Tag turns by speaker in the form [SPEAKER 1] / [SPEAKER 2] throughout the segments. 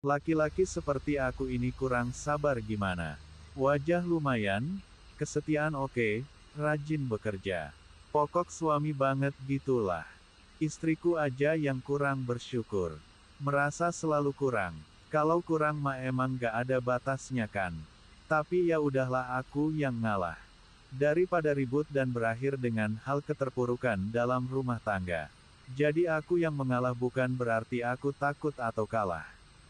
[SPEAKER 1] Laki-laki seperti aku ini kurang sabar gimana? Wajah lumayan, kesetiaan oke, rajin bekerja. Pokok suami banget gitulah. Istriku aja yang kurang bersyukur. Merasa selalu kurang. Kalau kurang mah emang gak ada batasnya kan. Tapi ya udahlah aku yang ngalah. Daripada ribut dan berakhir dengan hal keterpurukan dalam rumah tangga. Jadi aku yang mengalah bukan berarti aku takut atau kalah.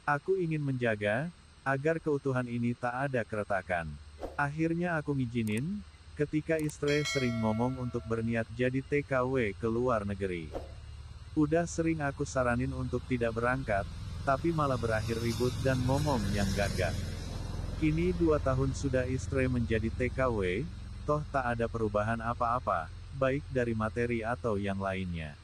[SPEAKER 1] Aku ingin menjaga, agar keutuhan ini tak ada keretakan. Akhirnya aku ngizinin, ketika istri sering ngomong untuk berniat jadi TKW ke luar negeri. Udah sering aku saranin untuk tidak berangkat, tapi malah berakhir ribut dan ngomong yang gagah. Kini 2 tahun sudah istri menjadi TKW, toh tak ada perubahan apa-apa, baik dari materi atau yang lainnya.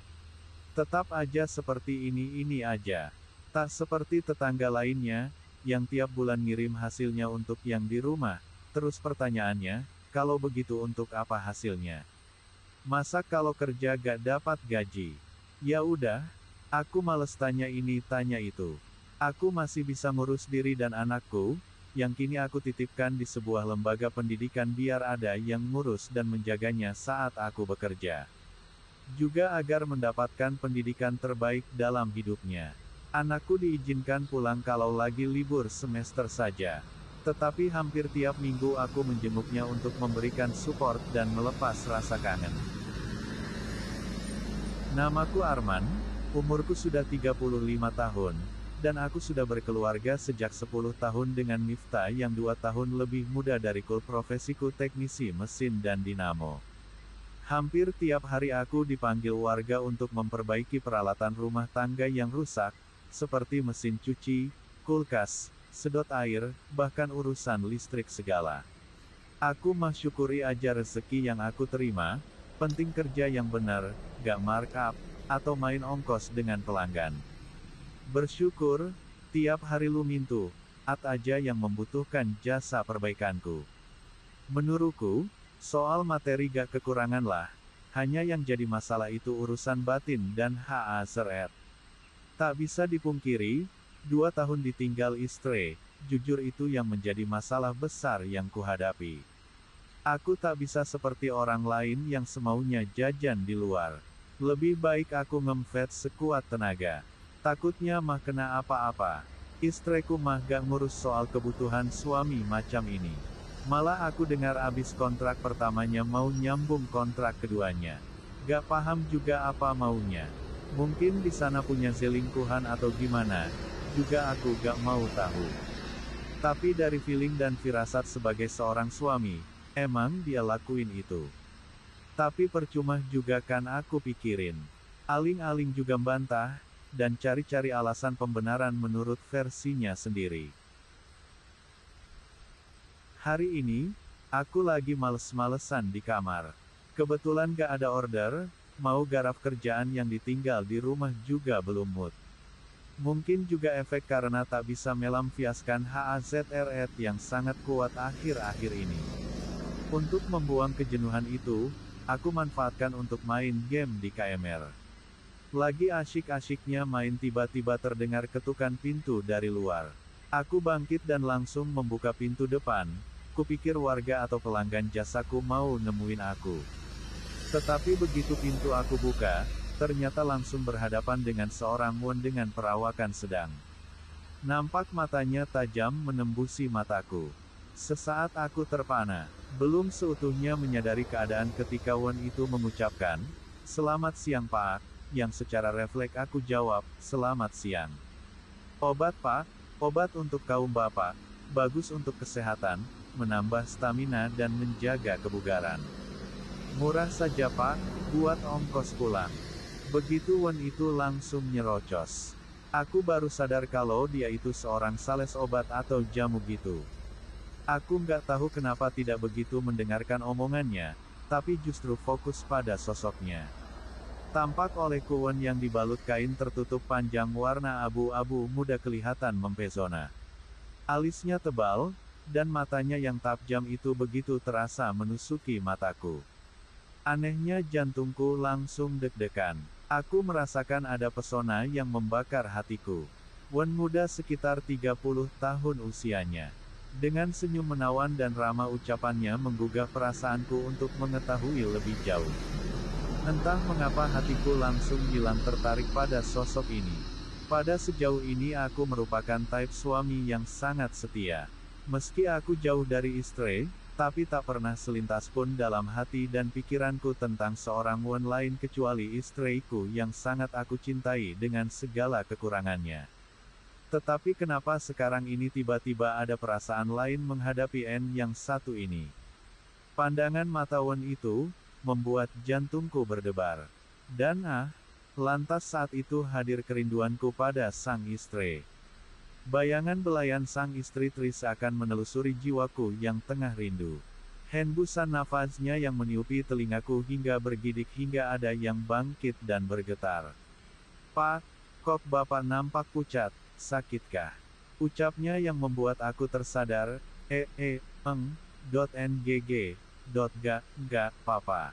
[SPEAKER 1] Tetap aja seperti ini aja. Tak seperti tetangga lainnya, yang tiap bulan ngirim hasilnya untuk yang di rumah. Terus pertanyaannya, kalau begitu untuk apa hasilnya? Masa kalau kerja gak dapat gaji? Ya udah, aku males tanya ini tanya itu. Aku masih bisa ngurus diri dan anakku, yang kini aku titipkan di sebuah lembaga pendidikan biar ada yang ngurus dan menjaganya saat aku bekerja. Juga agar mendapatkan pendidikan terbaik dalam hidupnya. Anakku diizinkan pulang kalau lagi libur semester saja. Tetapi hampir tiap minggu aku menjenguknya untuk memberikan support dan melepas rasa kangen. Namaku Arman, umurku sudah 35 tahun, dan aku sudah berkeluarga sejak 10 tahun dengan Miftah yang 2 tahun lebih muda dariku. Profesiku teknisi mesin dan dinamo. Hampir tiap hari aku dipanggil warga untuk memperbaiki peralatan rumah tangga yang rusak, seperti mesin cuci, kulkas, sedot air, bahkan urusan listrik segala. Aku mah syukuri aja rezeki yang aku terima, penting kerja yang benar, gak markup, atau main ongkos dengan pelanggan. Bersyukur, tiap hari lu mintu, aja yang membutuhkan jasa perbaikanku. Menurutku, soal materi gak kekurangan lah, hanya yang jadi masalah itu urusan batin dan seret. Tak bisa dipungkiri, 2 tahun ditinggal istri, jujur itu yang menjadi masalah besar yang kuhadapi. Aku tak bisa seperti orang lain yang semaunya jajan di luar. Lebih baik aku ngemvet sekuat tenaga. Takutnya mah kena apa-apa. Istriku mah gak ngurus soal kebutuhan suami macam ini. Malah aku dengar abis kontrak pertamanya mau nyambung kontrak keduanya. Gak paham juga apa maunya. Mungkin di sana punya selingkuhan atau gimana, juga aku gak mau tahu. Tapi dari feeling dan firasat sebagai seorang suami, emang dia lakuin itu. Tapi percuma juga kan aku pikirin. Aling-aling juga bantah, dan cari-cari alasan pembenaran menurut versinya sendiri. Hari ini, aku lagi males-malesan di kamar. Kebetulan gak ada order, mau garap kerjaan yang ditinggal di rumah juga belum mood. Mungkin juga efek karena tak bisa melampiaskan HAZRET yang sangat kuat akhir-akhir ini. Untuk membuang kejenuhan itu, aku manfaatkan untuk main game di KMR. Lagi asyik-asyiknya main tiba-tiba terdengar ketukan pintu dari luar. Aku bangkit dan langsung membuka pintu depan, kupikir warga atau pelanggan jasaku mau nemuin aku. Tetapi begitu pintu aku buka, ternyata langsung berhadapan dengan seorang wanita dengan perawakan sedang. Nampak matanya tajam menembusi mataku. Sesaat aku terpana, belum seutuhnya menyadari keadaan ketika wanita itu mengucapkan, "Selamat siang Pak," yang secara refleks aku jawab, "Selamat siang." "Obat Pak, obat untuk kaum bapak, bagus untuk kesehatan, menambah stamina dan menjaga kebugaran. Murah saja Pak, buat ongkos pulang." Begitu wanita itu langsung nyerocos. Aku baru sadar kalau dia itu seorang sales obat atau jamu gitu. Aku nggak tahu kenapa tidak begitu mendengarkan omongannya, tapi justru fokus pada sosoknya. Tampak oleh kuon yang dibalut kain tertutup panjang warna abu-abu muda kelihatan mempesona. Alisnya tebal, dan matanya yang tajam itu begitu terasa menusuki mataku. Anehnya jantungku langsung deg-degan. Aku merasakan ada pesona yang membakar hatiku. Wen muda sekitar 30 tahun usianya. Dengan senyum menawan dan ramah ucapannya menggugah perasaanku untuk mengetahui lebih jauh. Entah mengapa hatiku langsung hilang tertarik pada sosok ini. Pada sejauh ini aku merupakan tipe suami yang sangat setia. Meski aku jauh dari istri, tapi tak pernah selintas pun dalam hati dan pikiranku tentang seorang Wen lain kecuali istriku yang sangat aku cintai dengan segala kekurangannya. Tetapi kenapa sekarang ini tiba-tiba ada perasaan lain menghadapi N yang satu ini? Pandangan mata Wen itu membuat jantungku berdebar. Dan lantas saat itu hadir kerinduanku pada sang istri. Bayangan belayan sang istri Tris akan menelusuri jiwaku yang tengah rindu. Hembusan nafasnya yang meniupi telingaku hingga bergidik hingga ada yang bangkit dan bergetar. Pak, kok Bapak nampak pucat, sakitkah? Ucapnya yang membuat aku tersadar, Gak, Papa.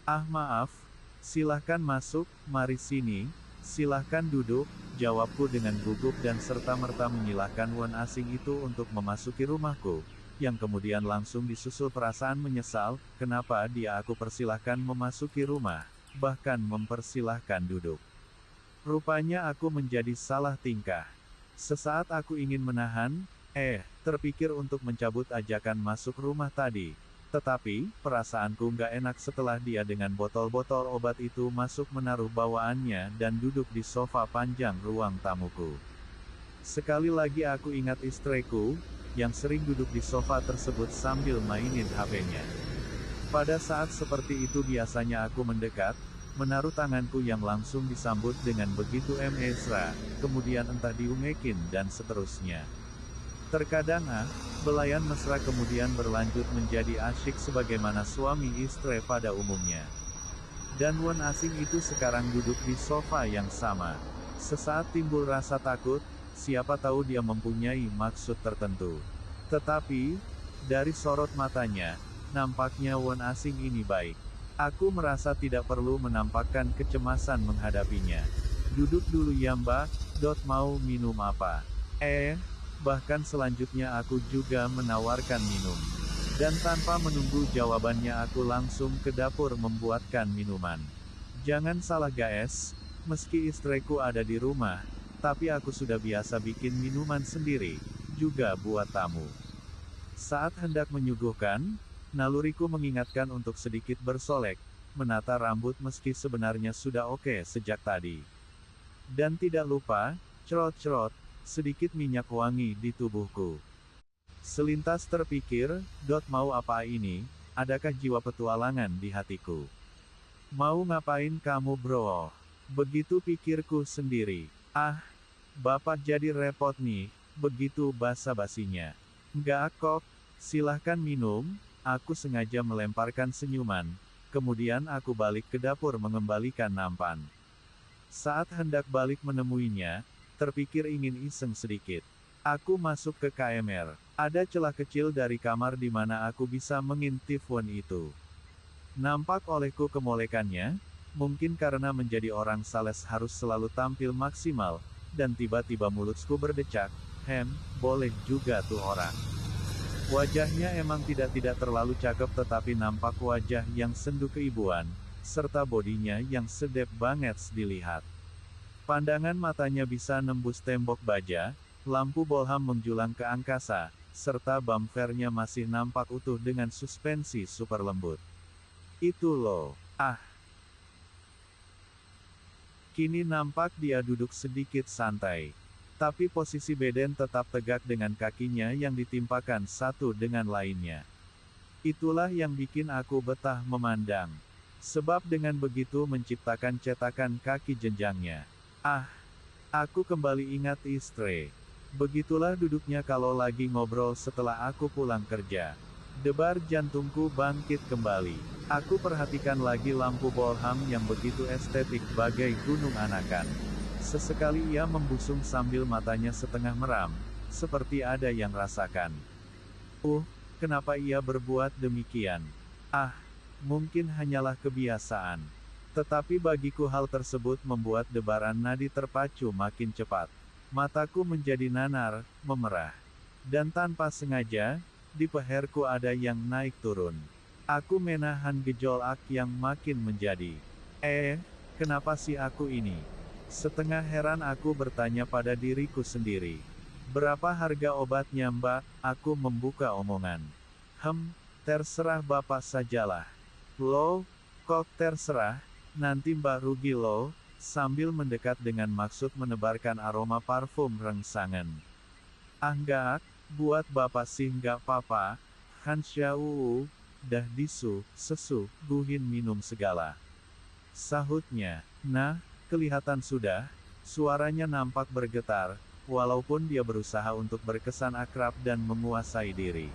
[SPEAKER 1] Ah maaf, silahkan masuk, mari sini, silahkan duduk, jawabku dengan gugup dan serta-merta menyilahkan Wen asing itu untuk memasuki rumahku, yang kemudian langsung disusul perasaan menyesal, kenapa dia aku persilahkan memasuki rumah, bahkan mempersilahkan duduk. Rupanya aku menjadi salah tingkah. Sesaat aku ingin menahan, terpikir untuk mencabut ajakan masuk rumah tadi. Tetapi, perasaanku nggak enak setelah dia dengan botol-botol obat itu masuk menaruh bawaannya dan duduk di sofa panjang ruang tamuku. Sekali lagi aku ingat istriku, yang sering duduk di sofa tersebut sambil mainin HP-nya. Pada saat seperti itu biasanya aku mendekat, menaruh tanganku yang langsung disambut dengan begitu mesra, kemudian entah diumekin dan seterusnya. Terkadang belayan mesra kemudian berlanjut menjadi asyik sebagaimana suami istri pada umumnya. Dan Wen asing itu sekarang duduk di sofa yang sama. Sesaat timbul rasa takut, siapa tahu dia mempunyai maksud tertentu. Tetapi, dari sorot matanya, nampaknya Wen asing ini baik. Aku merasa tidak perlu menampakkan kecemasan menghadapinya. Duduk dulu ya Mbak, mau minum apa? Bahkan selanjutnya aku juga menawarkan minum. Dan tanpa menunggu jawabannya aku langsung ke dapur membuatkan minuman. Jangan salah guys, meski istriku ada di rumah, tapi aku sudah biasa bikin minuman sendiri, juga buat tamu. Saat hendak menyuguhkan, naluriku mengingatkan untuk sedikit bersolek, menata rambut meski sebenarnya sudah oke sejak tadi. Dan tidak lupa, cerot-cerot, sedikit minyak wangi di tubuhku. Selintas terpikir, mau apa ini, adakah jiwa petualangan di hatiku? Mau ngapain kamu bro? Begitu pikirku sendiri. Bapak jadi repot nih, begitu basa-basinya. Enggak kok, silahkan minum, aku sengaja melemparkan senyuman, kemudian aku balik ke dapur mengembalikan nampan. Saat hendak balik menemuinya, terpikir ingin iseng sedikit. Aku masuk ke KMR. Ada celah kecil dari kamar di mana aku bisa mengintip Wen itu. Nampak olehku kemolekannya, mungkin karena menjadi orang sales harus selalu tampil maksimal, dan tiba-tiba mulutku berdecak, boleh juga tuh orang. Wajahnya emang tidak terlalu cakep tetapi nampak wajah yang sendu keibuan, serta bodinya yang sedep banget dilihat. Pandangan matanya bisa nembus tembok baja, lampu bolham menjulang ke angkasa, serta bumpernya masih nampak utuh dengan suspensi super lembut. Itu loh, Kini nampak dia duduk sedikit santai. Tapi posisi beden tetap tegak dengan kakinya yang ditimpakan satu dengan lainnya. Itulah yang bikin aku betah memandang. Sebab dengan begitu menciptakan cetakan kaki jenjangnya. Aku kembali ingat istri. Begitulah duduknya kalau lagi ngobrol setelah aku pulang kerja. Debar jantungku bangkit kembali. Aku perhatikan lagi lampu bolham yang begitu estetik bagai gunung anakan. Sesekali ia membusung sambil matanya setengah meram, seperti ada yang rasakan. Kenapa ia berbuat demikian? Mungkin hanyalah kebiasaan. Tetapi bagiku hal tersebut membuat debaran nadi terpacu makin cepat. Mataku menjadi nanar, memerah. Dan tanpa sengaja, di peherku ada yang naik turun. Aku menahan gejolak yang makin menjadi. Kenapa sih aku ini? Setengah heran aku bertanya pada diriku sendiri. Berapa harga obatnya Mbak? Aku membuka omongan. Terserah Bapak sajalah. Loh, kok terserah? Nanti Mbak rugi loh, sambil mendekat dengan maksud menebarkan aroma parfum rengsangan. Enggak, buat Bapak sih nggak apa-apa. Hansyau, dah disu, sesu, guhin minum segala. Sahutnya. Nah, kelihatan sudah, suaranya nampak bergetar, walaupun dia berusaha untuk berkesan akrab dan menguasai diri.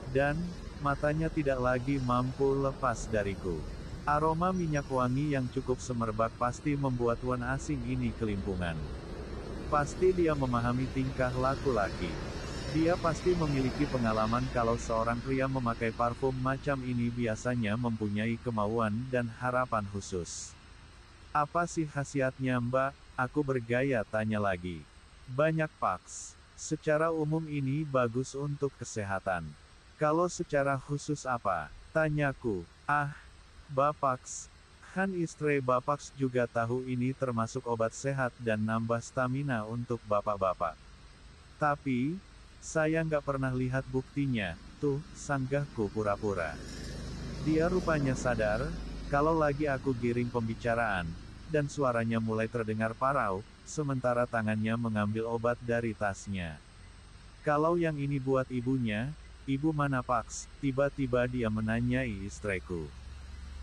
[SPEAKER 1] Dan, matanya tidak lagi mampu lepas dariku. Aroma minyak wangi yang cukup semerbak pasti membuat wan asing ini kelimpungan. Pasti dia memahami tingkah laku laki. Dia pasti memiliki pengalaman kalau seorang pria memakai parfum macam ini biasanya mempunyai kemauan dan harapan khusus. Apa sih khasiatnya Mbak? Aku bergaya tanya lagi. Banyak Pax. Secara umum ini bagus untuk kesehatan. Kalau secara khusus apa? Tanyaku. Bapax. Kan istri Bapax juga tahu ini termasuk obat sehat dan nambah stamina untuk bapak-bapak. Tapi, saya nggak pernah lihat buktinya. Tuh, sanggahku pura-pura. Dia rupanya sadar, kalau lagi aku giring pembicaraan, dan suaranya mulai terdengar parau, sementara tangannya mengambil obat dari tasnya. Kalau yang ini buat ibunya, ibu mana Pax? Tiba-tiba dia menanyai istriku.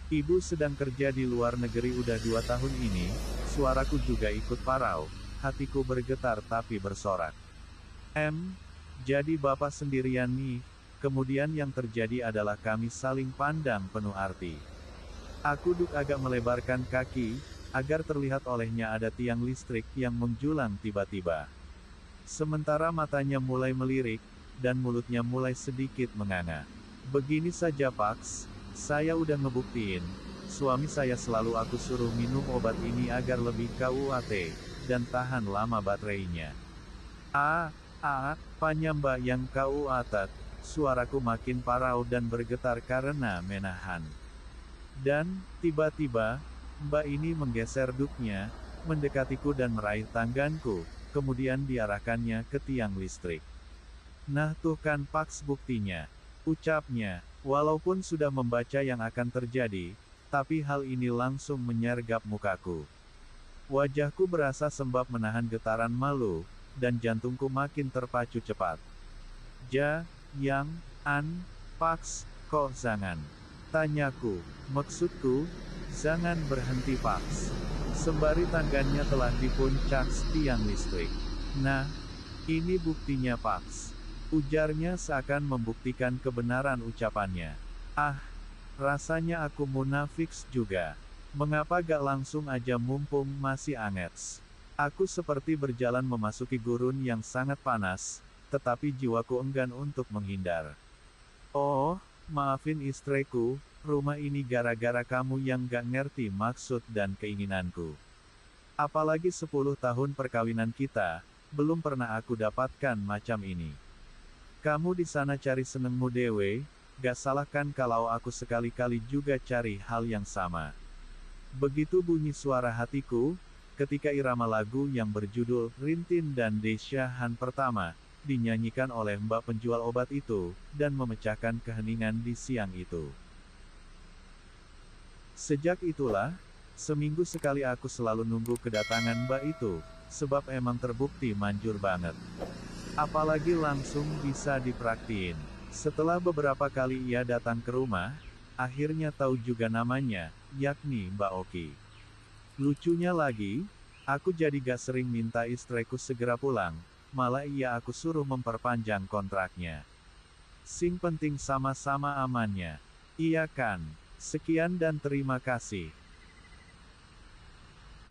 [SPEAKER 1] Ibu sedang kerja di luar negeri udah 2 tahun ini, suaraku juga ikut parau, hatiku bergetar tapi bersorak. Jadi Bapak sendirian nih? Kemudian yang terjadi adalah kami saling pandang penuh arti. Aku agak melebarkan kaki, agar terlihat olehnya ada tiang listrik yang menjulang tiba-tiba. Sementara matanya mulai melirik, dan mulutnya mulai sedikit menganga. Begini saja Pax, saya udah ngebuktiin, suami saya selalu aku suruh minum obat ini agar lebih kuat, dan tahan lama baterainya. Apanya Mbak yang kuat? Suaraku makin parau dan bergetar karena menahan. Dan, tiba-tiba, Mbak ini menggeser duknya, mendekatiku dan meraih tangganku, kemudian diarahkannya ke tiang listrik. Nah tuh kan Pax buktinya, ucapnya, walaupun sudah membaca yang akan terjadi, tapi hal ini langsung menyergap mukaku. Wajahku berasa sembab menahan getaran malu, dan jantungku makin terpacu cepat. Pax, kok jangan? Tanyaku. Maksudku, jangan berhenti Pax. Sembari tangannya telah di puncak tiang listrik. Nah, ini buktinya Pax. Ujarnya seakan membuktikan kebenaran ucapannya. Rasanya aku munafik juga. Mengapa gak langsung aja mumpung masih angets? Aku seperti berjalan memasuki gurun yang sangat panas, tetapi jiwaku enggan untuk menghindar. Oh, maafin istriku, rumah ini gara-gara kamu yang gak ngerti maksud dan keinginanku. Apalagi 10 tahun perkawinan kita, belum pernah aku dapatkan macam ini. Kamu di sana cari senengmu dewe, gak salah kan kalau aku sekali-kali juga cari hal yang sama. Begitu bunyi suara hatiku, ketika irama lagu yang berjudul Rintin dan Desyahan pertama, dinyanyikan oleh Mbak penjual obat itu, dan memecahkan keheningan di siang itu. Sejak itulah, seminggu sekali aku selalu nunggu kedatangan Mbak itu, sebab emang terbukti manjur banget. Apalagi langsung bisa dipraktiin. Setelah beberapa kali ia datang ke rumah, akhirnya tahu juga namanya, yakni Mbak Oki. Lucunya lagi, aku jadi gak sering minta istriku segera pulang, malah ia aku suruh memperpanjang kontraknya. Sing penting sama-sama amannya. Iya kan? Sekian dan terima kasih.